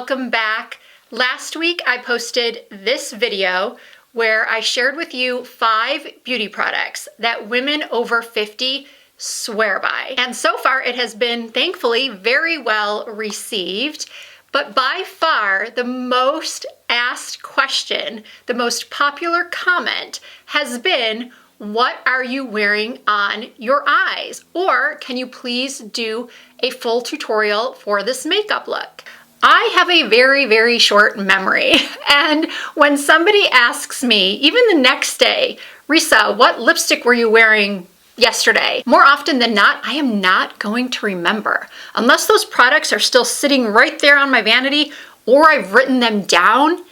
welcome back. Last week I posted this video where I shared with you 5 beauty products that women over 50 swear by. And so far it has been, thankfully, very well received. But by far the most asked question, the most popular comment has been, what are you wearing on your eyes? Or can you please do a full tutorial for this makeup look? I have a very, very short memory. And when somebody asks me, even the next day, Risa, what lipstick were you wearing yesterday? More often than not, I am not going to remember. Unless those products are still sitting right there on my vanity or I've written them down,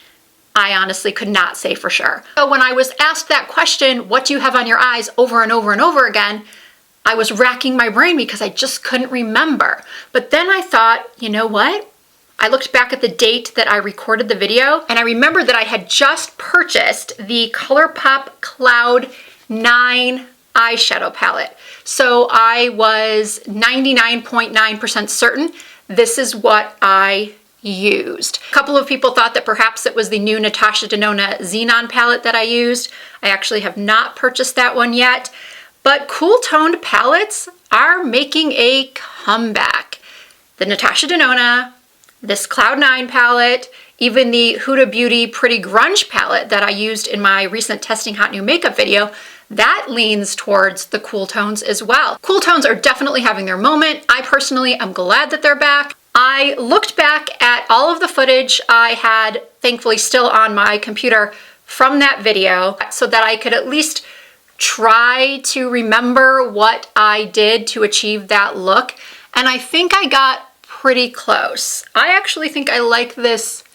I honestly could not say for sure. So when I was asked that question, what do you have on your eyes, over and over and over again, I was racking my brain because I just couldn't remember. But then I thought, you know what? I looked back at the date that I recorded the video and I remembered that I had just purchased the ColourPop Cloud 9 eyeshadow palette. So I was 99.9% certain this is what I used. A couple of people thought that perhaps it was the new Natasha Denona Xenon palette that I used. I actually have not purchased that one yet, but cool toned palettes are making a comeback. The Natasha Denona, this Cloud 9 palette, even the Huda Beauty Pretty Grunge palette that I used in my recent Testing Hot New Makeup video, that leans towards the cool tones as well. Cool tones are definitely having their moment. I personally am glad that they're back. I looked back at all of the footage I had, thankfully still on my computer, from that video so that I could at least try to remember what I did to achieve that look. And I think I got pretty close. I actually think I like this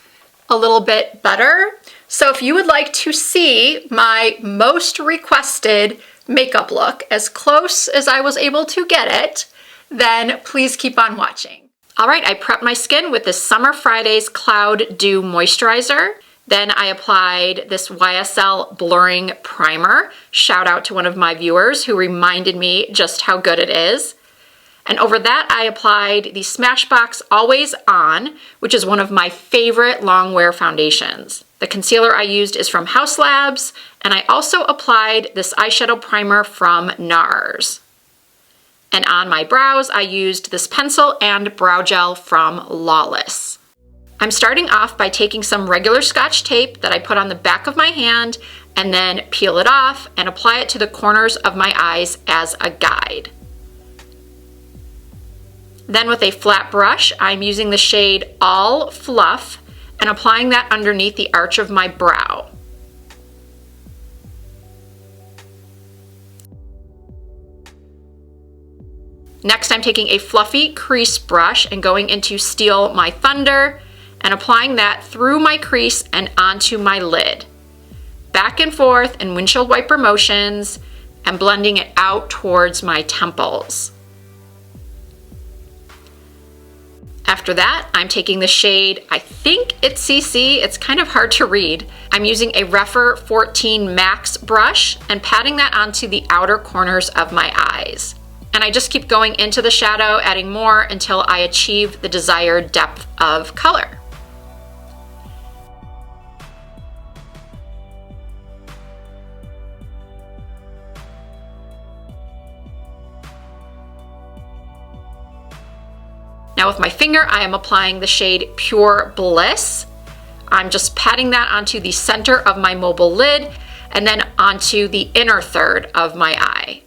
a little bit better. So if you would like to see my most requested makeup look, as close as I was able to get it, then please keep on watching. All right, I prepped my skin with this Summer Fridays Cloud Dew Moisturizer. Then I applied this YSL Blurring Primer. Shout out to one of my viewers who reminded me just how good it is. And over that, I applied the Smashbox Always On, which is one of my favorite long wear foundations. The concealer I used is from Haus Labs, and I also applied this eyeshadow primer from NARS. And on my brows, I used this pencil and brow gel from Lawless. I'm starting off by taking some regular Scotch tape that I put on the back of my hand and then peel it off and apply it to the corners of my eyes as a guide. Then with a flat brush, I'm using the shade All Fluff and applying that underneath the arch of my brow. Next, I'm taking a fluffy crease brush and going into Steal My Thunder and applying that through my crease and onto my lid. Back and forth in windshield wiper motions and blending it out towards my temples. After that, I'm taking the shade, I think it's CC, it's kind of hard to read. I'm using a Rephr 14 Max brush and patting that onto the outer corners of my eyes. And I just keep going into the shadow, adding more until I achieve the desired depth of color. Now with my finger, I am applying the shade Pure Bliss. I'm just patting that onto the center of my mobile lid and then onto the inner third of my eye.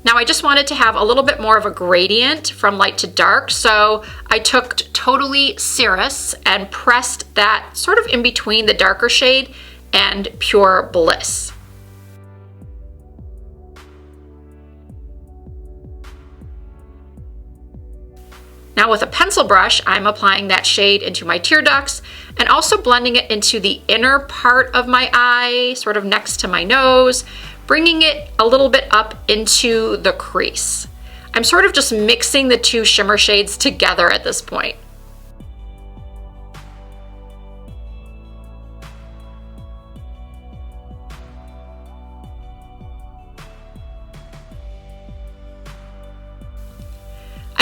Now I just wanted to have a little bit more of a gradient from light to dark, so I took Totally Cirrus and pressed that sort of in between the darker shade and Pure Bliss. Now with a pencil brush, I'm applying that shade into my tear ducts and also blending it into the inner part of my eye, sort of next to my nose, bringing it a little bit up into the crease. I'm sort of just mixing the two shimmer shades together at this point.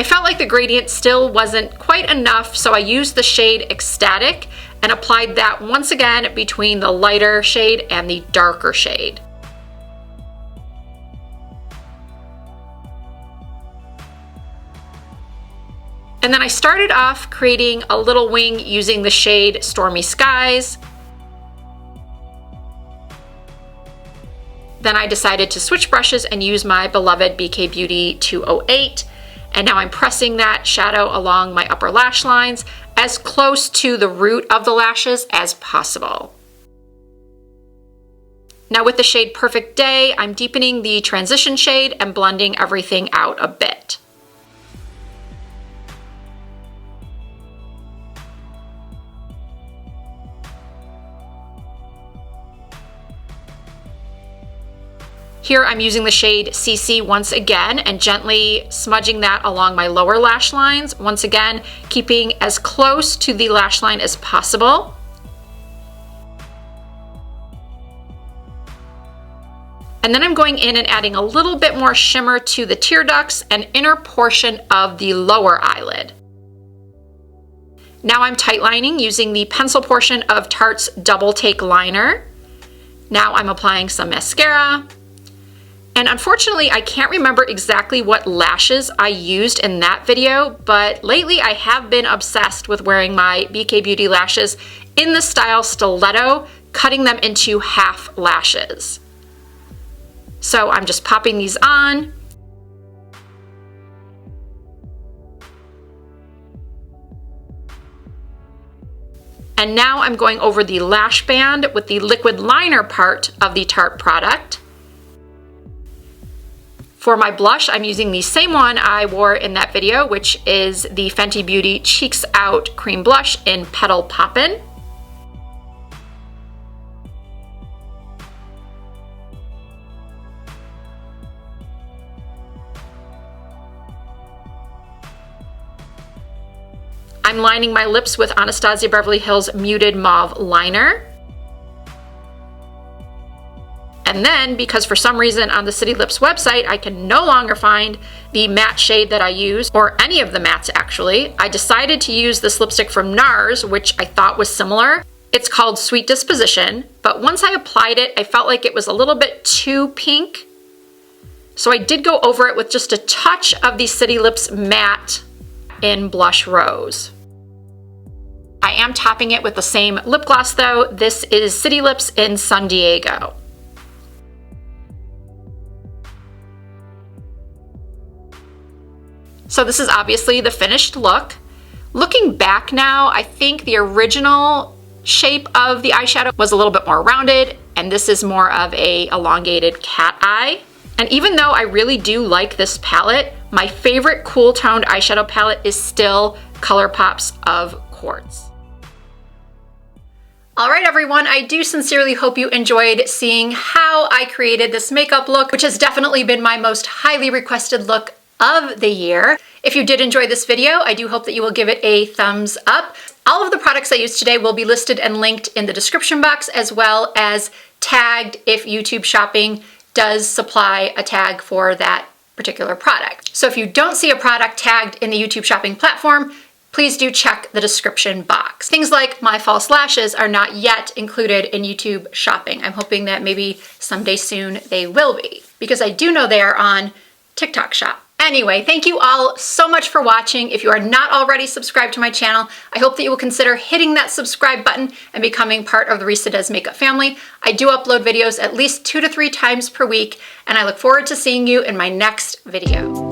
felt like the gradient still wasn't quite enough, so I used the shade Ecstatic and applied that once again between the lighter shade and the darker shade. And then I started off creating a little wing using the shade Stormy Skies. Then I decided to switch brushes and use my beloved BK Beauty 208. And now I'm pressing that shadow along my upper lash lines as close to the root of the lashes as possible. Now with the shade Perfect Day, I'm deepening the transition shade and blending everything out a bit. Here I'm using the shade CC once again and gently smudging that along my lower lash lines. Once again, keeping as close to the lash line as possible. And then I'm going in and adding a little bit more shimmer to the tear ducts and inner portion of the lower eyelid. Now I'm tightlining using the pencil portion of Tarte's Double Take Liner. Now I'm applying some mascara. And unfortunately, I can't remember exactly what lashes I used in that video, but lately I have been obsessed with wearing my BK Beauty lashes in the style stiletto, cutting them into half lashes. So I'm just popping these on. And now I'm going over the lash band with the liquid liner part of the Tarte product. For my blush, I'm using the same one I wore in that video, which is the Fenty Beauty Cheeks Out Cream Blush in Petal Poppin'. I'm lining my lips with Anastasia Beverly Hills Muted Mauve Liner. And then, because for some reason on the City Lips website, I can no longer find the matte shade that I use, or any of the mattes actually, I decided to use this lipstick from NARS, which I thought was similar. It's called Sweet Disposition, but once I applied it, I felt like it was a little bit too pink. So I did go over it with just a touch of the City Lips matte in Blush Rose. I am topping it with the same lip gloss though. This is City Lips in San Diego. So this is obviously the finished look. Looking back now, I think the original shape of the eyeshadow was a little bit more rounded, and this is more of a elongated cat eye. And even though I really do like this palette, my favorite cool toned eyeshadow palette is still ColourPop's of Quartz. All right, everyone, I do sincerely hope you enjoyed seeing how I created this makeup look, which has definitely been my most highly requested look of the year. If you did enjoy this video, I do hope that you will give it a thumbs up. All of the products I used today will be listed and linked in the description box, as well as tagged if YouTube Shopping does supply a tag for that particular product. So if you don't see a product tagged in the YouTube Shopping platform, please do check the description box. Things like my false lashes are not yet included in YouTube Shopping. I'm hoping that maybe someday soon they will be, because I do know they are on TikTok Shop. Anyway, thank you all so much for watching. If you are not already subscribed to my channel, I hope that you will consider hitting that subscribe button and becoming part of the Risa Does Makeup family. I do upload videos at least 2 to 3 times per week, and I look forward to seeing you in my next video.